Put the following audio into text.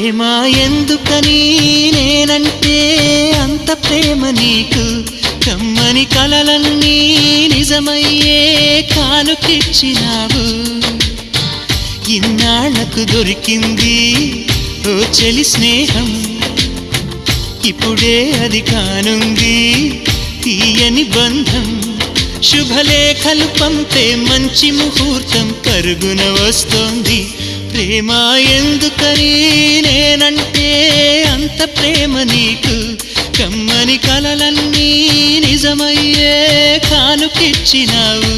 ప్రేమ ఎందుకని నేనంటే అంత ప్రేమ నీకు కమ్మని కలలన్నీ నిజమయ్యే కానుకిచ్చినావు ఇన్నాళ్లకు దొరికింది ఓ చెలి స్నేహం ఇప్పుడే అది కానుంది తీయని బంధం శుభలేఖలు పంపే మంచి ముహూర్తం పరుగున వస్తోంది ప్రేమ ఎందుకని నేనంటే అంత ప్రేమ నీకు కమ్మని కలలన్నీ నిజమయ్యే కానుకిచ్చినావు